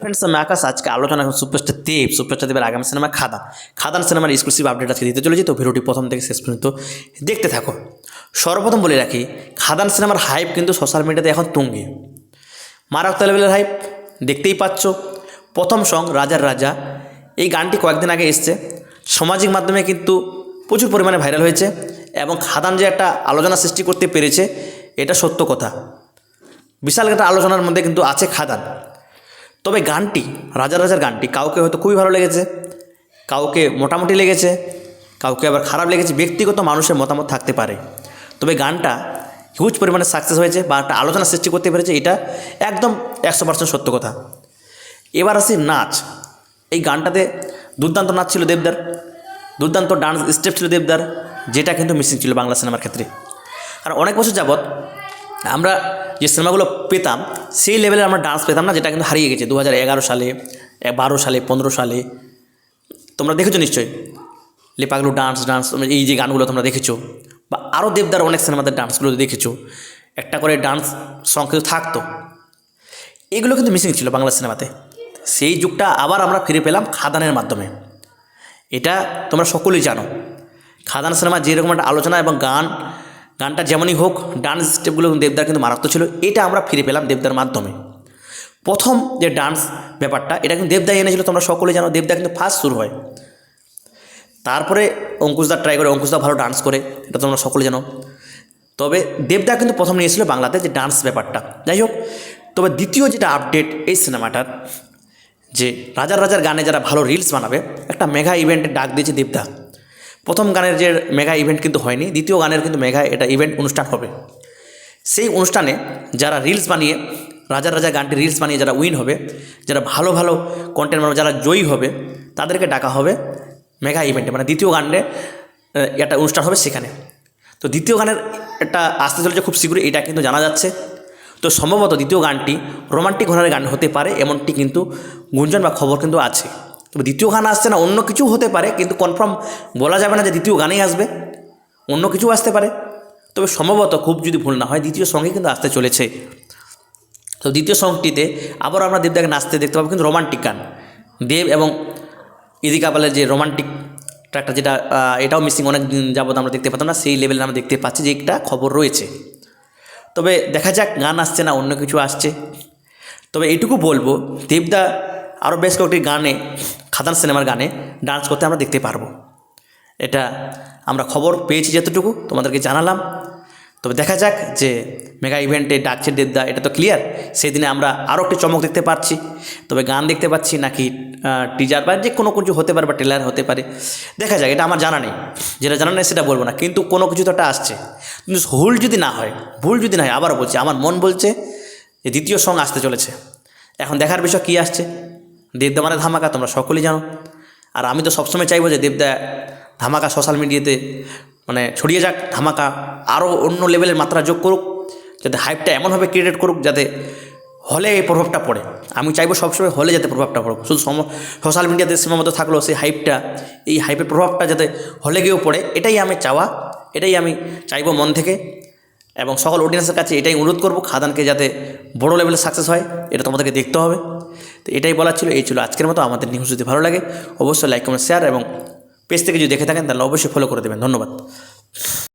Friends मैं आकाश आज के आलोचना सुपरस्टार देवर आगामी सिनेमा खादान सिनेमार एक्सक्लूसिव अपडेट आज के दिते चलेছি। तो ভিডিওটি প্রথম থেকে শেষ পর্যন্ত দেখতে থাকো। সর্বপ্রথম বলে রাখি, খাদান সিনেমার হাইপ কিন্তু সোশ্যাল মিডিয়াতে এখন তুঙ্গে, মারাত্মক লেভেলের হাইপ দেখতেই পাচ্ছ। প্রথম সং রাজার রাজা এই গানটি কয়েকদিন আগে এসছে, সামাজিক মাধ্যমে কিন্তু প্রচুর পরিমাণে ভাইরাল হয়েছে এবং খাদান যে একটা আলোচনা সৃষ্টি করতে পেরেছে এটা সত্য কথা। বিশাল একটা আলোচনার মধ্যে কিন্তু আছে খাদান। তবে গানটি রাজার রাজার গানটি কাউকে হয়তো খুবই ভালো লেগেছে, কাউকে মোটামুটি লেগেছে, কাউকে আবার খারাপ লেগেছে, ব্যক্তিগত মানুষের মতামত থাকতে পারে। তবে গানটা হিউজ পরিমাণে সাকসেস হয়েছে বা একটা আলোচনা সৃষ্টি করতে পেরেছে, এটা একদম 100% সত্য কথা। এবার আসি নাচ। এই গানটাতে দুর্দান্ত নাচ ছিল দেবদার, দুর্দান্ত ডান্স স্টেপ ছিল দেবদার, যেটা কিন্তু মিসিং ছিল বাংলা সিনেমার ক্ষেত্রে। কারণ অনেক বছর যাবৎ আমরা যে সিনেমাগুলো পেতাম সেই লেভেলে আমরা ডান্স পেতাম না, যেটা কিন্তু হারিয়ে গেছে 2011 সালে, 12 সালে, 15 সালে। তোমরা দেখেছো নিশ্চয়ই লেপাগুলো ডান্স এই যে গানগুলো তোমরা দেখেছো, বা আরও দেবদার অনেক সিনেমাতে ডান্সগুলো দেখেছো, একটা করে ডান্স সং কিন্তু থাকতো। এগুলো কিন্তু মিসিং ছিল বাংলা সিনেমাতে। সেই যুগটা আবার আমরা ফিরে পেলাম খাদানের মাধ্যমে। এটা তোমরা সকলেই জানো। খাদান সিনেমা যেরকম একটা আলোচনা এবং গানটা যেমনই হোক, ডান্স স্টেপগুলো দেবদার কিন্তু মারাত্মক ছিল, এটা আমরা ফিরে পেলাম দেবদার মাধ্যমে। প্রথম যে ডান্স ব্যাপারটা এটা কিন্তু দেবদা এনেছিল, তোমরা সকলে জানো। দেবদা কিন্তু ফার্স্ট শুরু হয়, তারপরে অঙ্কুশদা ট্রাই করে, অঙ্কুশদা ভালো ডান্স করে, এটা তোমরা সকলে জানো। তবে দেবদা কিন্তু প্রথম নিয়েছিল বাংলাতে যে ডান্স ব্যাপারটা। যাই হোক, তবে দ্বিতীয় যেটা আপডেট এই সিনেমাটার, যে রাজার রাজার গানে যারা ভালো রিলস বানাবে একটা মেগা ইভেন্টের ডাক দিয়েছে দেবদা। প্রথম গানের যে মেগা ইভেন্ট কিন্তু হয়নি, দ্বিতীয় গানের কিন্তু মেগা এটা ইভেন্ট অনুষ্ঠান হবে। সেই অনুষ্ঠানে যারা রিলস বানিয়ে রাজার রাজা গানটি রিলস বানিয়ে যারা উইন হবে, যারা ভালো ভালো কন্টেন্ট বানাবে, যারা জয়ী হবে, তাদেরকে ডাকা হবে মেগা ইভেন্টে, মানে দ্বিতীয় গানে একটা অনুষ্ঠান হবে সেখানে। তো দ্বিতীয় গানের একটা আসতে চলেছে খুব শীঘ্রই, এটা কিন্তু জানা যাচ্ছে। তো সম্ভবত দ্বিতীয় গানটি রোমান্টিক ঘরানার গান হতে পারে, এমনটি কিন্তু গুঞ্জন বা খবর কিন্তু আছে। তবে দ্বিতীয় গান আসছে না, অন্য কিছু হতে পারে, কিন্তু কনফার্ম বলা যাবে না যে দ্বিতীয় গানেই আসবে, অন্য কিছু আসতে পারে। তবে সম্ভবত, খুব যদি ভুল না হয়, দ্বিতীয় সঙ্গে কিন্তু আসতে চলেছে। তো দ্বিতীয় সংটিতে আবার আমরা দেবদাকে নাচতে দেখতে পাবো, কিন্তু রোমান্টিক গান। দেব এবং ইদিকা পালের যে রোমান্টিক ট্র্যাকটা, যেটা এটাও মিসিং, অনেক দিন যাবত আমরা দেখতে পাতাম না, সেই লেভেলে আমরা দেখতে পাচ্ছি যে একটা খবর রয়েছে। তবে দেখা যাক গান আসছে না অন্য কিছু আসছে। তবে এইটুকু বলবো, দেবদা আরও বেশ কয়েকটি গানে, খাদান সিনেমার গানে ডান্স করতে আমরা দেখতে পারবো। এটা আমরা খবর পেয়েছি, যতটুকু তোমাদেরকে জানালাম। তবে দেখা যাক যে মেগা ইভেন্টে ডাকছে দেবদা, এটা তো ক্লিয়ার। সেই দিনে আমরা আরও একটি চমক দেখতে পাচ্ছি। তবে গান দেখতে পাচ্ছি নাকি টিজার বা যে কোনো কিছু হতে পারে, বা ট্রেলার হতে পারে, দেখা যাক। এটা আমার জানা নেই, যেটা জানা নেই সেটা বলবো না, কিন্তু কোনো কিছু তো একটা আসছে। কিন্তু ভুল যদি না হয়, আবারও বলছি, আমার মন বলছে যে দ্বিতীয় সং আসতে চলেছে। এখন দেখার বিষয় কী আসছে। দেবদা মানে ধামাকা, তোমরা সকলেই জানো। আর আমি তো সবসময় চাইবো যে দেবদা ধামাকা সোশ্যাল মিডিয়াতে মানে ছড়িয়ে যাক, ধামাকা আরও অন্য লেভেলের মাত্রা যোগ করুক, যাতে হাইপটা এমনভাবে ক্রিয়েট করুক যাতে হলে এই প্রভাবটা পড়ে। আমি চাইবো সবসময় হলে যাতে প্রভাবটা পড়ুক, শুধু সোশ্যাল মিডিয়াতে সীমাবদ্ধ থাকলেও সেই হাইপটা, এই হাইপের প্রভাবটা যাতে হলে গিয়েও পড়ে, এটাই আমি এটাই আমি চাইবো মন থেকে। এবং সকল অডিয়েন্সের কাছে এটাই অনুরোধ করবো, খাদানকে যাতে বড়ো লেভেলে সাকসেস হয়, এটা তোমাদেরকে দেখতে হবে। তো এটাই বলার ছিল। এই ছিল আজকের মতো। আমাদের নিউজ যদি ভালো লাগে অবশ্যই লাইক, কমেন্ট, শেয়ার, এবং পেজ থেকে যদি দেখে থাকেন তাহলে অবশ্যই ফলো করে দেবেন। ধন্যবাদ।